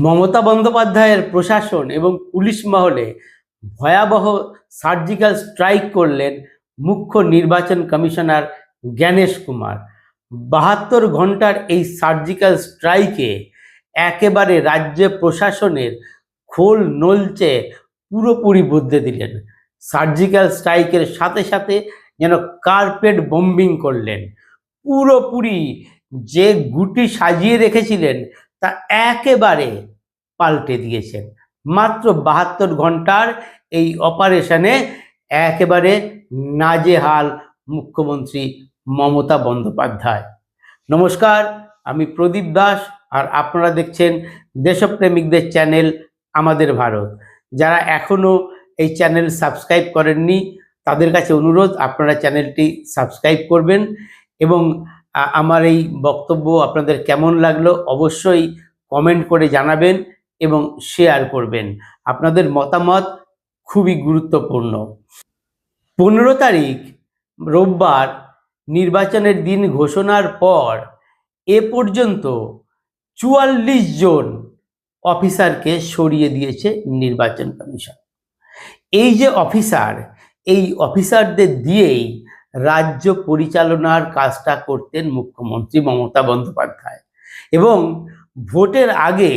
মমতা বন্দ্যোপাধ্যায়ের প্রশাসন এবং পুলিশ মহলে ভয়াবহ সার্জিক্যাল স্ট্রাইক করলেন মুখ্য নির্বাচন কমিশনার জ্ঞানেশ কুমার। 72 ঘন্টার এই সার্জিক্যাল স্ট্রাইকে একেবারে রাজ্য প্রশাসনের খোল নলচে পুরোপুরি বদলে দিলেন। সার্জিক্যাল স্ট্রাইকের সাথে সাথে যেন কার্পেট বম্বিং করলেন। পুরোপুরি যে গুটি সাজিয়ে রেখেছিলেন তা একেবারে পাল্টে দিয়েছেন। মাত্র 72 ঘন্টার এই অপারেশনে একেবারে নাজেহাল মুখ্যমন্ত্রী মমতা বন্দ্যোপাধ্যায়। নমস্কার, আমি প্রদীপ দাস আর আপনারা দেখছেন দেশপ্রেমিকদের চ্যানেল আমাদের ভারত। যারা এখনো এই চ্যানেল সাবস্ক্রাইব করেননি তাদের কাছে অনুরোধ, আপনারা চ্যানেলটি সাবস্ক্রাইব করবেন এবং আমার এই বক্তব্য আপনাদের কেমন লাগলো অবশ্যই কমেন্ট করে জানাবেন এবং শেয়ার করবেন। আপনাদের মতামত খুবই গুরুত্বপূর্ণ। 15 তারিখ রোববার নির্বাচনের দিন ঘোষণার পর এ পর্যন্ত 44 জন অফিসারকে সরিয়ে দিয়েছে নির্বাচন কমিশন। এই যে অফিসার, এই অফিসারদের দিয়েই রাজ্য পরিচালনার কাজটা করতেন মুখ্যমন্ত্রী মমতা বন্দ্যোপাধ্যায় এবং ভোটের আগে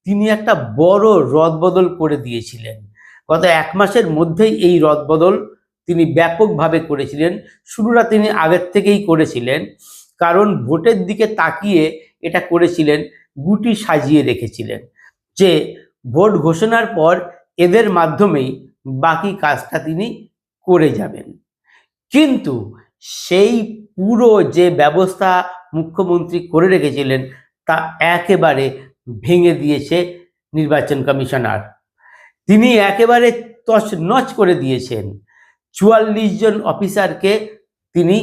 তিনি একটা বড় রদবদল করে দিয়েছিলেন। গত 1 মাসের মধ্যেই এই রদবদল তিনি ব্যাপকভাবে করেছিলেন। শুরুটা তিনি আগের থেকেই করেছিলেন, কারণ ভোটের দিকে তাকিয়ে এটা করেছিলেন, গুটি সাজিয়ে রেখেছিলেন যে ভোট ঘোষণার পর এদের মাধ্যমেই বাকি কাজটা তিনি করে যাবেন। কিন্তু সেই পুরো যে ব্যবস্থা মুখ্যমন্ত্রী করে রেখেছিলেন তা একেবারে ভেঙে দিয়েছে নির্বাচন কমিশনার। তিনি একেবারে তছনছ করে দিয়েছেন। 44 জন অফিসারকে তিনি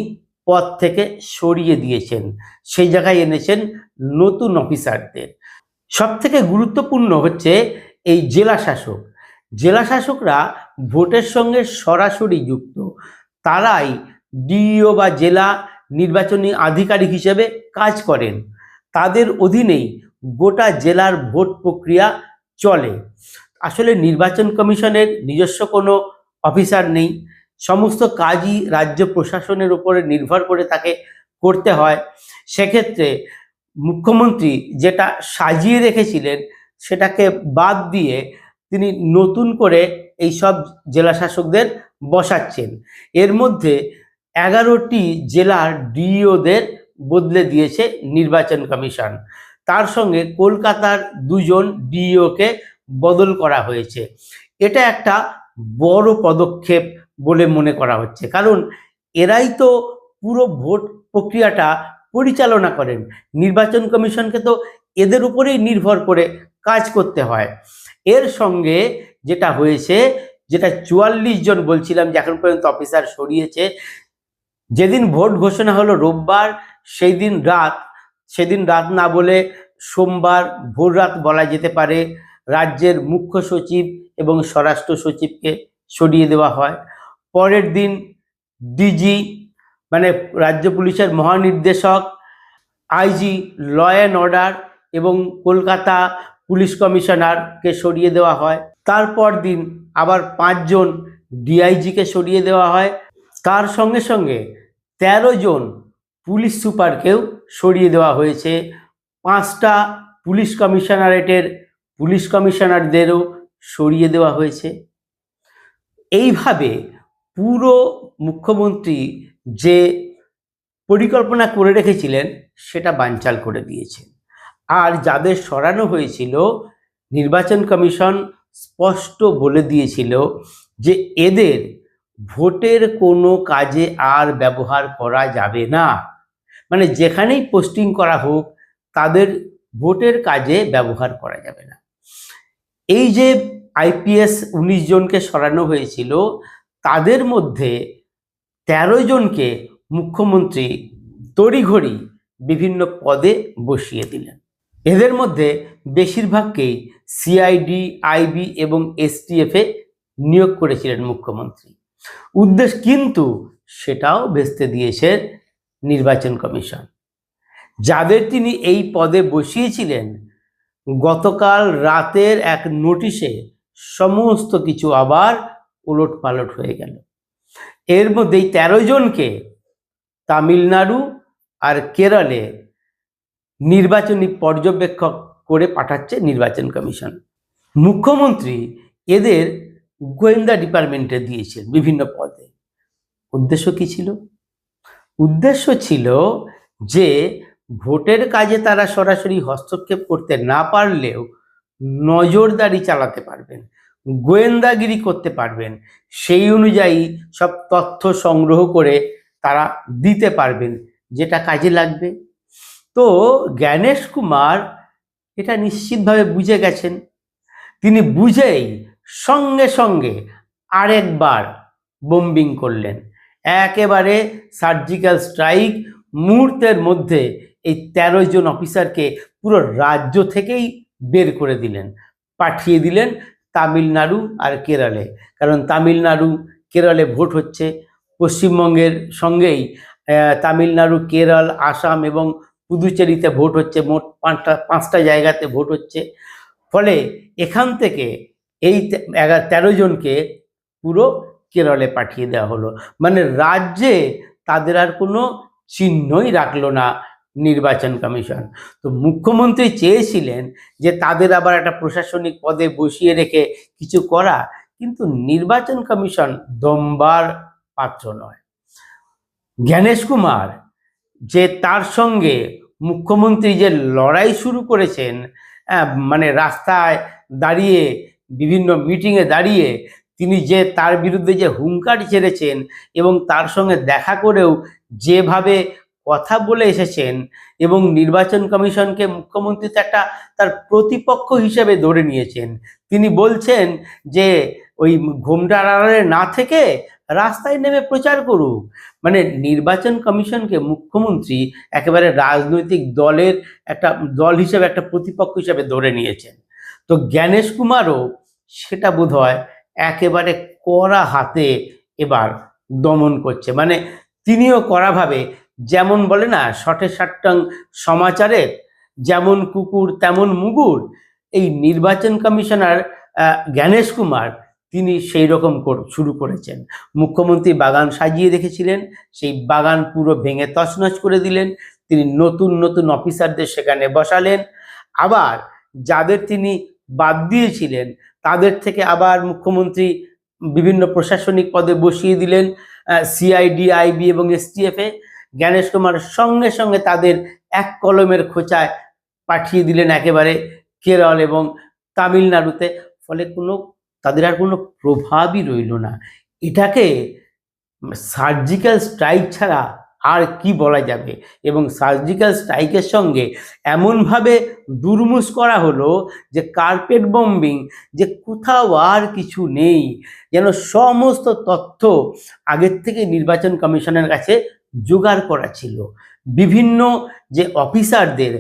পদ থেকে সরিয়ে দিয়েছেন, সেই জায়গায় এনেছেন নতুন অফিসারদের। সব থেকে গুরুত্বপূর্ণ হচ্ছে এই জেলা শাসক। জেলা শাসকরা ভোটের সঙ্গে সরাসরি যুক্ত, তারাই ডিইও বা জেলা নির্বাচনী আধিকারিক হিসেবে কাজ করেন। তাদের অধীনেই গোটা জেলার ভোট প্রক্রিয়া চলে। আসলে নির্বাচন কমিশনের নিজস্ব কোনো অফিসার নেই, সমস্ত কাজই রাজ্য প্রশাসনের উপরে নির্ভর করে তাকে করতে হয়। সেক্ষেত্রে মুখ্যমন্ত্রী যেটা সাজিয়ে রেখেছিলেন সেটাকে বাদ দিয়ে তিনি নতুন করে এই সব জেলা শাসকদের বসাচ্ছেন। এর মধ্যে 11টি জেলার ডিইওদের বদলে দিয়েছে নির্বাচন কমিশন। তার সঙ্গে কলকাতার 2 জন ডিইওকে বদল করা হয়েছে। এটা একটা বড় পদক্ষেপ বলে মনে করা হচ্ছে, কারণ এরাই তো পুরো ভোট প্রক্রিয়াটা পরিচালনা করেন। নির্বাচন কমিশনকে তো এদের উপরেই নির্ভর করে কাজ করতে হয়। এর সঙ্গে যেটা হয়েছে, যেটা 44 জন বলছিলাম যে এখন পর্যন্ত অফিসার সরিয়েছে, যেদিন ভোট ঘোষণা হলো রোববার, সেদিন রাত না বলে সোমবার ভোর রাত বলা যেতে পারে, রাজ্যের মুখ্য সচিব এবং স্বরাষ্ট্র সচিবকে সরিয়ে দেওয়া হয়। পরের দিন ডিজি মানে রাজ্য পুলিশের মহানির্দেশক, আইজি ল অ্যান্ড অর্ডার এবং কলকাতা পুলিশ কমিশনারকে সরিয়ে দেওয়া হয়। তারপর দিন আবার 5 জন ডিআইজিকে সরিয়ে দেওয়া হয়। তার সঙ্গে সঙ্গে 13 জন পুলিশ সুপারকেও সরিয়ে দেওয়া হয়েছে। 5টা পুলিশ কমিশনারেটের পুলিশ কমিশনারদেরও সরিয়ে দেওয়া হয়েছে। এইভাবে পুরো মুখ্যমন্ত্রী যে পরিকল্পনা করে রেখেছিলেন সেটা বানচাল করে দিয়েছেন। আর যাদের সরানো হয়েছিল, নির্বাচন কমিশন স্পষ্ট বলে দিয়েছিল যে এদের ভোটের কোনো কাজে আর ব্যবহার করা যাবে না। মানে যেখানেই পোস্টিং করা হোক তাদের ভোটের কাজে ব্যবহার করা যাবে না। এই যে আইপিএস 19 জনকে সরানো হয়েছিল, তাদের মধ্যে 13 জনকে মুখ্যমন্ত্রী তড়িঘড়ি বিভিন্ন পদে বসিয়ে দিলেন। এদের মধ্যে বেশিরভাগকেই সিআইডি, আইবি এবং এসটিএফে নিয়োগ করেছিলেন মুখ্যমন্ত্রী। কিন্তু সেটাও ভেস্তে দিয়েছে নির্বাচন কমিশন। যাদের তিনি এই পদে বসিয়েছিলেন গতকাল রাতের এক নোটিশে সমস্ত কিছু আবার ওলটপালট হয়ে গেল। এর মধ্যেই 13 জনকে তামিলনাড়ু আর কেরলে নির্বাচনী পর্যবেক্ষক করে পাঠাচ্ছে নির্বাচন কমিশন। মুখ্যমন্ত্রী এদের গোয়েন্দা ডিপার্টমেন্টে দিয়েছেন বিভিন্ন পদে। উদ্দেশ্য কি ছিল? উদ্দেশ্য ছিল যে ভোটের কাজে তারা সরাসরি হস্তক্ষেপ করতে না পারলেও নজরদারি চালাতে পারবেন, গোয়েন্দাগিরি করতে পারবেন, সেই অনুযায়ী সব তথ্য সংগ্রহ করে তারা দিতে পারবেন যেটা কাজে লাগবে। তো জ্ঞানেশ কুমার এটা নিশ্চিতভাবে বুঝে গেছেন। তিনি বুঝেই সঙ্গে সঙ্গে আরেকবার বোম্বিং করলেন, একেবারে সার্জিক্যাল স্ট্রাইক। মুহূর্তের মধ্যে এই 13 জন অফিসারকে পুরো রাজ্য থেকেই বের করে দিলেন, পাঠিয়ে দিলেন তামিলনাড়ু আর কেরলে। কারণ তামিলনাড়ু কেরলে ভোট হচ্ছে, পশ্চিমবঙ্গের সঙ্গেই তামিলনাড়ু, কেরল, আসাম এবং পুদুচেরিতে ভোট হচ্ছে। মোট পাঁচটা জায়গাতে ভোট হচ্ছে। ফলে এখান থেকে এই 13 জনকে পুরো কেরলে পাঠিয়ে দেওয়া হলো। মানে রাজ্যে তাদের আর কোনো চিহ্নই রাখলো না নির্বাচন কমিশন। তো মুখ্যমন্ত্রী চেয়েছিলেন যে তাদের আবার একটা প্রশাসনিক পদে বসিয়ে রেখে কিছু করা, কিন্তু নির্বাচন কমিশন দমবার পাত্র নয়। জ্ঞানেশ কুমার যে তার সঙ্গে মুখ্যমন্ত্রী যে লড়াই শুরু করেছেন, মানে রাস্তায় দাঁড়িয়ে, বিভিন্ন মিটিংয়ে দাঁড়িয়ে তিনি যে তার বিরুদ্ধে যে হুঙ্কার ছেড়েছেন এবং তার সঙ্গে দেখা করেও যেভাবে কথা বলে এসেছেন, এবং নির্বাচন কমিশনকে মুখ্যমন্ত্রী তো একটা তার প্রতিপক্ষ হিসেবে ধরে নিয়েছেন। তিনি বলছেন যে ওই ঘোমটার আড়ালে না থেকে রাস্তায় নেমে প্রচার করুক। মানে নির্বাচন কমিশনকে মুখ্যমন্ত্রী একেবারে রাজনৈতিক দলের একটা দল হিসেবে, একটা প্রতিপক্ষ হিসেবে ধরে নিয়েছেন। তো জ্ঞানেশ কুমারও সেটা বোধহয় একেবারে কড়া হাতে এবার দমন করছে। মানে তিনিও কড়াভাবে, যেমন বলে না শটে সাট্টাং সমাচারে, যেমন কুকুর তেমন মুগুর, এই নির্বাচন কমিশনার জ্ঞানেশ কুমার তিনি সেই রকম শুরু করেছেন। মুখ্যমন্ত্রী বাগান সাজিয়ে রেখেছিলেন, সেই বাগান পুরো ভেঙে তছনছ করে দিলেন। তিনি নতুন নতুন অফিসারদের সেখানে বসালেন। আবার যাদের তিনি বাদ দিয়েছিলেন তাদের থেকে আবার মুখ্যমন্ত্রী বিভিন্ন প্রশাসনিক পদে বসিয়ে দিলেন, সিআইডি, আইবি এবং এসটিএফে। জ্ঞানেশ কুমার সঙ্গে সঙ্গে তাদের এক কলমের খোঁচায় পাঠিয়ে দিলেন একেবারে কেরল এবং তামিলনাড়ুতে। ফলে তাদের আর কোনো প্রভাবই রইল না। এটাকে সার্জিক্যাল স্ট্রাইক ছাড়া আর কি বলা যাবে? এবং সার্জিক্যাল স্ট্রাইকের সঙ্গে এমনভাবে দুর্মুষ করা হলো যে কার্পেট বম্বিং, যে কোথাও আর কিছু নেই, যেন সমস্ত তথ্য আগের থেকে নির্বাচন কমিশনের কাছে জোগাড় করা ছিল। বিভিন্ন যে অফিসারদের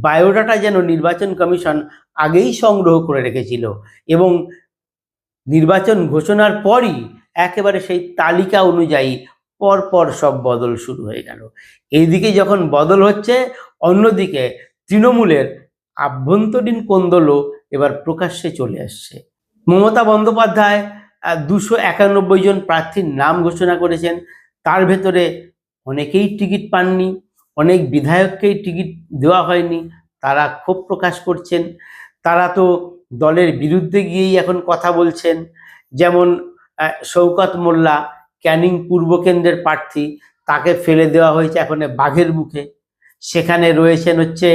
বায়োডাটা যেন নির্বাচন কমিশন আগেই সংগ্রহ করে রেখেছিল, এবং নির্বাচন ঘোষণার পরই একেবারে সেই তালিকা অনুযায়ী পরপর সব বদল শুরু হয়ে গেল। এইদিকে যখন বদল হচ্ছে, অন্যদিকে তৃণমূলের আভ্যন্তরীণ কোন্দলও এবার প্রকাশ্যে চলে আসছে। মমতা বন্দ্যোপাধ্যায় 291 জন প্রার্থীর নাম ঘোষণা করেছেন। তার ভেতরে অনেকেই টিকিট পাননি, অনেক বিধায়ককেই টিকিট দেওয়া হয়নি। তারা ক্ষোভ প্রকাশ করছেন। তারা তো দলের বিরুদ্ধে গিয়েই এখন কথা বলছেন। যেমন শওকত মোল্লা, ক্যানিং পূর্ব কেন্দ্রের প্রার্থী, তাকে ফেলে দেওয়া হয়েছে এখন বাঘের মুখে। সেখানে রয়েছেন হচ্ছে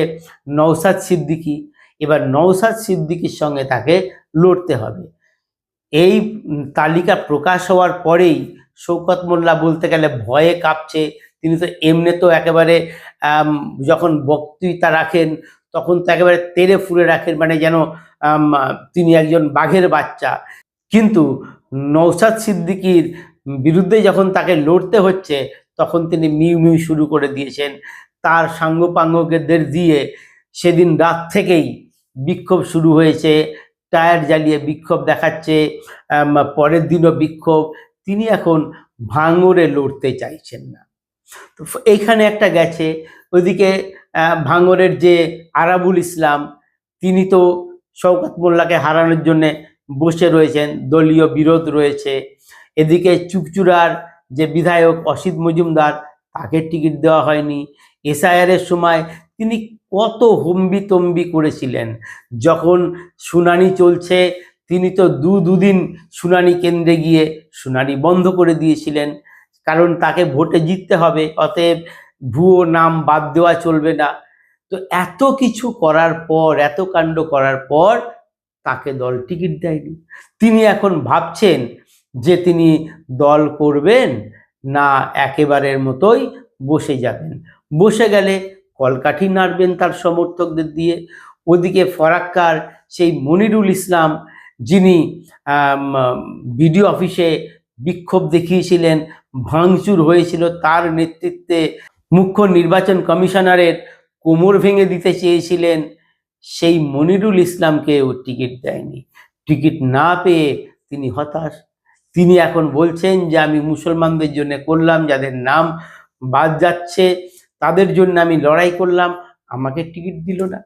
নওশাদ সিদ্দিকী। এবার নওশাদ সিদ্দিকীর সঙ্গে তাকে লড়তে হবে। এই তালিকা প্রকাশ হওয়ার পরেই শওকত মোল্লা বলতে গেলে ভয়ে কাঁপছে। তিনি তো এমনিতেও একেবারে যখন বক্তৃতা রাখেন তখন তো একেবারে তেড়ে ফুঁড়ে রাখেন, মানে যেন তিনি একজন বাঘের বাচ্চা। কিন্তু নওশাদ সিদ্দিকীর বিরুদ্ধে যখন তাকে লড়তে হচ্ছে তখন তিনি মিউ মিউ শুরু করে দিয়েছেন। তার সাঙ্গপাঙ্গদের দিয়ে সেদিন রাত থেকেই বিক্ষোভ শুরু হয়েছে, টায়ার জ্বালিয়ে বিক্ষোভ দেখাচ্ছে, পরের দিনও বিক্ষোভ। তিনি এখন ভাঙড়ে লড়তে চাইছেন না। তো এইখানে একটা গেছে। ওইদিকে ভাঙড়ের যে আরাবুল ইসলাম, তিনি তো শওকত মোল্লাকে হারানোর জন্য বসে রয়েছেন, দলীয় বিরোধ রয়েছে। এদিকে চুঁচুড়ার যে বিধায়ক অসিত মজুমদার, তাকে টিকিট দেওয়া হয়নি। এসআইআরের সময় তিনি কত হম্বিতম্বি করেছিলেন। যখন শুনানি চলছে তিনি তো দুদিন শুনানি কেন্দ্রে গিয়ে শুনানি বন্ধ করে দিয়েছিলেন, কারণ তাকে ভোটে জিততে হবে, অতএব ভুয়ো নাম বাদ দেওয়া চলবে না। তো এত কিছু করার পর, এত কাণ্ড করার পর তাকে দল টিকিট দেয়নি। তিনি এখন ভাবছেন যে তিনি দল করবেন না একেবারের মতোই বসে যাবেন। বসে গেলে কলকাঠি নাড়বেন তার সমর্থকদের দিয়ে। ওদিকে ফরাক্কার সেই মনিরুল ইসলাম, যিনি বিডিও অফিসে বিক্ষোভ দেখিয়েছিলেন, ভাঙচুর হয়েছিল, তার নেতৃত্বে মুখ্য নির্বাচন কমিশনারের কোমর ভেঙে দিতে চেয়েছিলেন, সেই মনিরুল ইসলামকেও টিকিট দেয়নি। টিকিট না পেয়ে তিনি হতাশ। তিনি এখন বলছেন যে আমি মুসলমানদের জন্য করলাম, যাদের নাম বাদ যাচ্ছে তাদের জন্য আমি লড়াই করলাম, আমাকে টিকিট দিল না।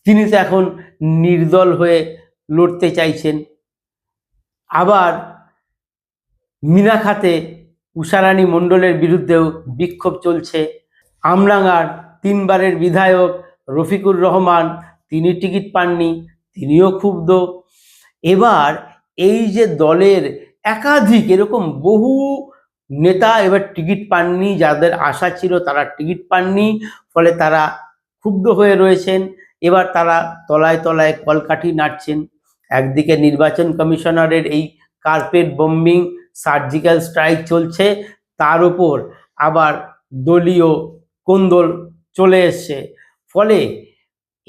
তিনি তো এখন নির্দল হয়ে লড়তে চাইছেন। আবার মিনাখাতে উষারানী মণ্ডলের বিরুদ্ধেও বিক্ষোভ চলছে। আমডাঙ্গার 3 বারের বিধায়ক রফিকুর রহমান, তিনি টিকিট পাননি, তিনিও ক্ষুব্ধ। এবার এই যে দলের একাধিক এরকম বহু নেতা এবার টিকিট পাননি, যাদের আশা ছিল তারা টিকিট পাননি, ফলে তারা ক্ষুব্ধ হয়ে রয়েছেন। এবার তারা তলায় তলায় কলকাঠি নাড়ছেন। একদিকে নির্বাচন কমিশনারের এই কার্পেট বম্বিং, সার্জিক্যাল স্ট্রাইক চলছে, তার উপর আবার দলীয় কোন্দল চলে এসছে। ফলে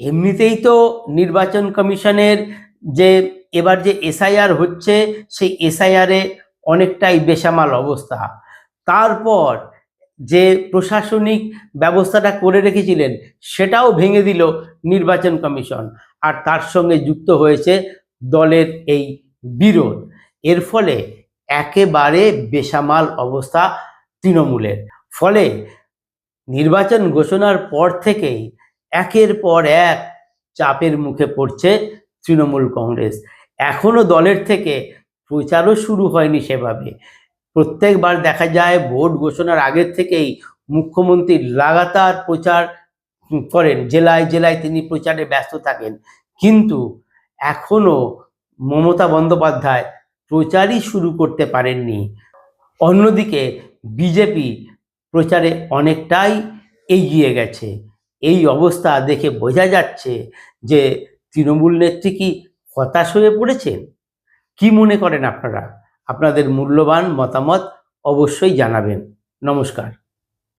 এমনিতেই তো নির্বাচন কমিশনের যে এবার যে এসআইআর হচ্ছে, সেই এসআইআরে অনেকটাই বেসামাল অবস্থা। তারপর যে প্রশাসনিক ব্যবস্থাটা করে রেখেছিলেন সেটাও ভেঙে দিল নির্বাচন কমিশন, আর তার সঙ্গে যুক্ত হয়েছে দলের এই বিরোধ। এর ফলে একেবারে বেসামাল অবস্থা তৃণমূলের। ফলে নির্বাচন ঘোষণার পর থেকেই একের পর এক চাপের মুখে পড়ছে তৃণমূল কংগ্রেস। এখনো দলের থেকে প্রচারও শুরু হয়নি সেভাবে। প্রত্যেকবার দেখা যায় ভোট ঘোষণার আগের থেকেই মুখ্যমন্ত্রী লাগাতার প্রচার করেন, জেলায় জেলায় তিনি প্রচারে ব্যস্ত থাকেন, কিন্তু এখনো মমতা বন্দ্যোপাধ্যায় প্রচারই শুরু করতে পারেননি। অন্যদিকে বিজেপি প্রচারে অনেকটাই এগিয়ে গেছে। এই অবস্থা দেখে বোঝা যাচ্ছে যে তৃণমূল নেত্রী কি হতাশ হয়ে পড়েছেন। কি মনে করেন আপনারা? আপনাদের মূল্যবান মতামত অবশ্যই জানাবেন। নমস্কার।